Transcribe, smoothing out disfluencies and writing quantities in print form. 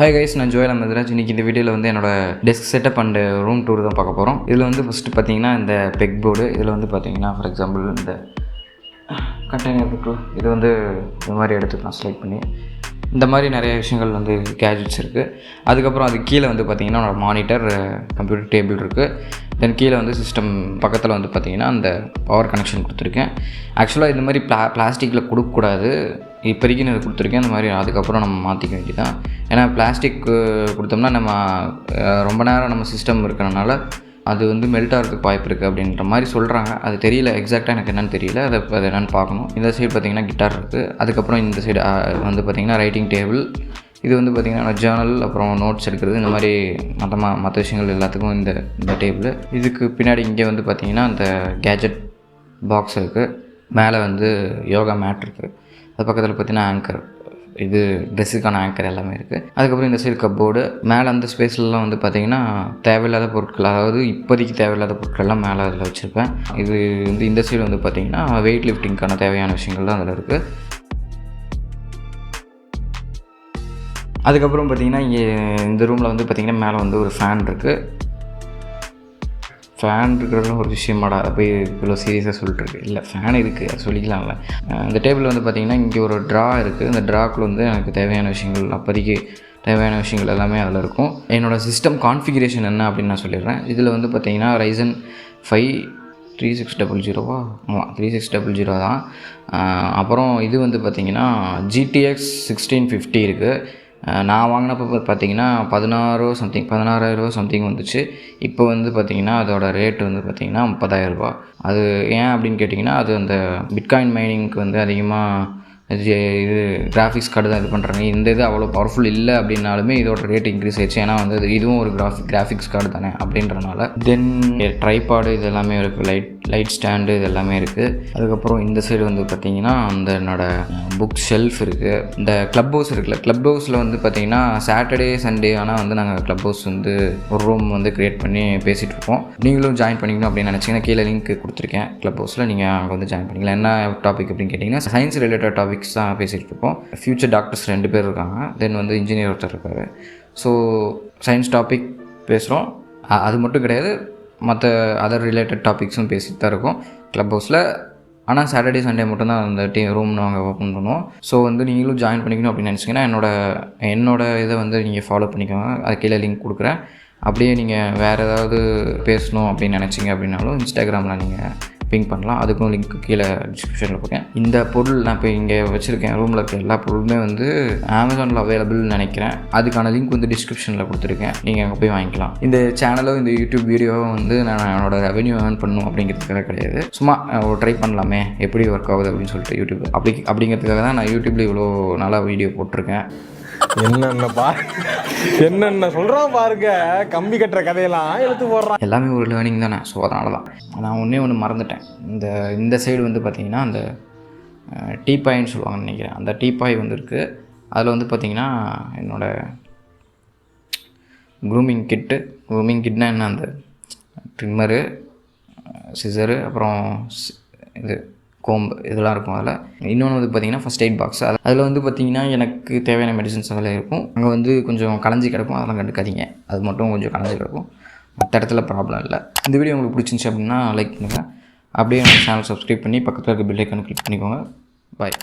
Hi guys, நான் Joel Amritraj. இன்றைக்கி இந்த வீடியோவில் வந்து என்னோட desk setup and room tour தான் பார்க்க போகிறோம். இதில் வந்து ஃபஸ்ட்டு பார்த்தீங்கன்னா இந்த பெக் போர்டு, இதில் வந்து பார்த்தீங்கன்னா ஃபார் எக்ஸாம்பிள் இந்த கண்டெய்னர் புக்கு, இது வந்து இந்த மாதிரி எடுத்துக்கலாம் செலக்ட் பண்ணி. இந்த மாதிரி நிறைய விஷயங்கள் வந்து கேஜெட்ஸ் இருக்குது. அதுக்கப்புறம் அது கீழே வந்து பார்த்திங்கன்னா என்னோடய மானிட்டர், கம்ப்யூட்டர் டேபிள் இருக்குது. தென் கீழே வந்து சிஸ்டம் பக்கத்தில் வந்து பார்த்திங்கன்னா அந்த பவர் கனெக்ஷன் கொடுத்துருக்கேன். ஆக்சுவலாக இந்த மாதிரி பிளாஸ்டிக்கில் கொடுக்கக்கூடாது, இப்போதைக்கு நான் கொடுத்துருக்கேன். இந்த மாதிரி அதுக்கப்புறம் நம்ம மாற்றிக்க வேண்டியதான். ஏன்னா பிளாஸ்டிக் கொடுத்தோம்னா நம்ம ரொம்ப நேரம் நம்ம சிஸ்டம் இருக்கிறனால அது வந்து மெல்ட் ஆகிறதுக்கு வாய்ப்பு இருக்குது அப்படின்ற மாதிரி சொல்கிறாங்க. அது தெரியல, எக்ஸாக்டாக எனக்கு என்னென்னு தெரியல. அது என்னென்னு பார்க்கணும். இந்த சைடு பார்த்திங்கன்னா கிட்டார் இருக்குது. அதுக்கப்புறம் இந்த சைடு வந்து பார்த்திங்கன்னா ரைட்டிங் டேபிள். இது வந்து பார்த்திங்கன்னா ஜேர்னல், அப்புறம் நோட்ஸ் எடுக்கிறது, இந்த மாதிரி மற்ற விஷயங்கள் எல்லாத்துக்கும் இந்த டேபிள். இதுக்கு பின்னாடி இங்கே வந்து பார்த்திங்கன்னா இந்த கேஜெட் பாக்ஸ் இருக்குது. மேலே வந்து யோகா மேட் இருக்குது. அது பக்கத்தில் பார்த்திங்கன்னா ஆங்கர், இது ட்ரெஸ்ஸுக்கான ஆங்கர் எல்லாமே இருக்குது. அதுக்கப்புறம் இந்த சைடு கப்போர்டு. மேலே அந்த ஸ்பேஸ்லாம் வந்து பார்த்திங்கன்னா தேவையில்லாத பொருட்கள், அதாவது இப்போதைக்கு தேவையில்லாத பொருட்கள்லாம் மேலே அதில் வச்சுருப்பேன். இது வந்து இந்த சைடு வந்து பார்த்திங்கன்னா வெயிட் லிஃப்டிங்க்கான தேவையான விஷயங்கள் தான் அதில் இருக்குது. அதுக்கப்புறம் பார்த்திங்கன்னா இங்கே இந்த ரூமில் வந்து பார்த்திங்கன்னா மேலே வந்து ஒரு ஃபேன் இருக்குது. ஃபேன் இருக்கிறதுலாம் ஒரு விஷயமாடா போய் இவ்வளோ சீரியஸாக சொல்லிட்டுருக்கு. இல்லை, ஃபேன் இருக்குது, அது சொல்லிக்கலாம்ல. இந்த டேபிள் வந்து பார்த்திங்கன்னா இங்கே ஒரு ட்ரா இருக்குது. இந்த ட்ராக்கில் வந்து எனக்கு தேவையான விஷயங்கள், அப்போதைக்கு தேவையான விஷயங்கள் எல்லாமே அதில் இருக்கும். என்னோடய சிஸ்டம் கான்ஃபிகரேஷன் என்ன அப்படின்னு நான் சொல்லிடுறேன். இதில் வந்து பார்த்திங்கன்னா Ryzen 5 3600 ஆமாம் 3600 தான். அப்புறம் இது வந்து பார்த்திங்கன்னா GTX 1650 இருக்குது. நான் வாங்கினப்போ பார்த்திங்கன்னா 16,000 சம்திங் வந்துச்சு. இப்போ வந்து பார்த்திங்கன்னா அதோட ரேட்டு வந்து பார்த்திங்கன்னா 30,000 அது ஏன் அப்படின்னு கேட்டிங்கன்னா, அது அந்த பிட்காயின் மைனிங்க்கு வந்து அதிகமாக இது கிராஃபிக்ஸ் கார்டு தான் இது பண்ணுறாங்க. இந்த இது அவ்வளோ பவர்ஃபுல் இல்லை அப்படின்னாலுமே இதோட ரேட் இன்க்ரீஸ் ஆயிடுச்சு. ஏன்னா வந்து இதுவும் ஒரு கிராஃபிக்ஸ் கார்டு தானே அப்படின்றனால. தென் ட்ரைபாடு இது எல்லாமே இருக்குது, லைட் ஸ்டாண்டு இது எல்லாமே இருக்குது. அதுக்கப்புறம் இந்த சைடு வந்து பார்த்திங்கன்னா அந்த என்னோடய புக் ஷெல்ஃப் இருக்குது. இந்த க்ளப் ஹவுஸ் இருக்குல்ல, க்ளப் ஹவுஸில் வந்து பார்த்திங்கன்னா சாட்டர்டே சண்டே ஆனால் வந்து நாங்கள் க்ளப் ஹவுஸ் வந்து ஒரு ரூம் வந்து க்ரியேட் பண்ணி பேசிகிட்டு இருப்போம். நீங்களும் ஜாயின் பண்ணிக்கணும் அப்படின்னு நினச்சிங்கன்னா கீழே லிங்க் கொடுத்துருக்கேன். க்ளப் ஹவுஸில் நீங்கள் அங்கே வந்து ஜாயின் பண்ணிக்கலாம். என்ன டாபிக் அப்படின்னு கேட்டிங்கன்னா சயின்ஸ் ரிலேட்டட் டாபிக்ஸ் தான் பேசிகிட்டு இருப்போம். ஃப்யூச்சர் டாக்டர்ஸ் 2 பேர் இருக்காங்க. தென் வந்து இன்ஜினியர் ஒருத்தர் இருக்கார். ஸோ சயின்ஸ் டாபிக் பேசுகிறோம். அது மட்டும் கிடையாது, மற்ற அதர் ரிலேட்டட் டாபிக்ஸும் பேசிட்டு தான் இருக்கோம் க்ளப் ஹவுஸில். ஆனால் சாட்டர்டே சண்டே மட்டும்தான் அந்த ரூம் நாங்கள் ஓப்பன் பண்ணுவோம். ஸோ வந்து நீங்களும் ஜாயின் பண்ணிக்கணும் அப்படின்னு நினச்சிங்கன்னா என்னோட இதை வந்து நீங்கள் ஃபாலோ பண்ணிக்கோங்க. அது கீழே லிங்க் கொடுக்குறேன். அப்படியே நீங்கள் வேறு ஏதாவது பேசணும் அப்படின்னு நினச்சிங்க அப்படின்னாலும் இன்ஸ்டாகிராமில் நீங்கள் பிங்க் பண்ணலாம். அதுக்கும் லிங்க் கீழே டிஸ்கிரிப்ஷனில் போட்டேன். இந்த பொருள் நான் இப்போ இங்கே வச்சுருக்கேன். ரூமில் இருக்க எல்லா பொருளுமே வந்து அமேசானில் அவைலபிள்னு நினைக்கிறேன். அதுக்கான லிங்க் வந்து டிஸ்கிரிப்ஷனில் கொடுத்துருக்கேன். நீங்கள் அங்கே போய் வாங்கிக்கலாம். இந்த சேனலோ இந்த யூடியூப் வீடியோவோ வந்து நான் என்னோட ரெவென்யூ ஏர்ன் பண்ணணும் அப்படிங்கிறதுக்காக கிடையாது. சும்மா ட்ரை பண்ணலாமே எப்படி ஒர்க் ஆகுது அப்படின்னு சொல்லிட்டு யூடியூப் அப்படிங்கிறதுக்காக தான் நான் யூடியூப்பில் இவ்வளோ நல்லா வீடியோ போட்டிருக்கேன். என்னென்ன சொல்கிறான் பாருங்க, கம்பி கட்டுற கதையெல்லாம் எடுத்து போடுறான். எல்லாமே ஒரு லேர்னிங் தானே. ஸோ அதனால தான் நான் ஒன்று மறந்துட்டேன். இந்த சைடு வந்து பார்த்திங்கன்னா அந்த டீபாயின்னு சொல்லுவாங்கன்னு நினைக்கிறேன். அந்த டீபாய் வந்து இருக்குது. அதில் வந்து பார்த்திங்கன்னா என்னோடய க்ரூமிங் கிட்னா என்ன, அந்த ட்ரிம்மரு, சிசரு, அப்புறம் இது கோம்பு இதெல்லாம் இருக்கும். அதில் இன்னொன்று வந்து பார்த்திங்கன்னா ஃபஸ்ட் எய்ட் பாக்ஸ். அதில் வந்து பார்த்திங்கன்னா எனக்கு தேவையான மெடிசன்ஸ் அதெல்லாம் இருக்கும். அங்கே வந்து கொஞ்சம் கலைஞ்சி கிடக்கும், அதெல்லாம் கண்டுக்காதீங்க. அது மட்டும் கொஞ்சம் கலைஞ்சி கிடக்கும், மற்ற இடத்துல ப்ராப்ளம் இல்லை. இந்த வீடியோ உங்களுக்கு பிடிச்சிருந்துச்சி அப்படின்னா லைக் பண்ணுங்கள். அப்படியே நம்ம சேனல் சப்ஸ்கிரைப் பண்ணி பக்கத்தில் இருக்க பெல் ஐக்கானை கிளிக் பண்ணிக்கோங்க. பாய்.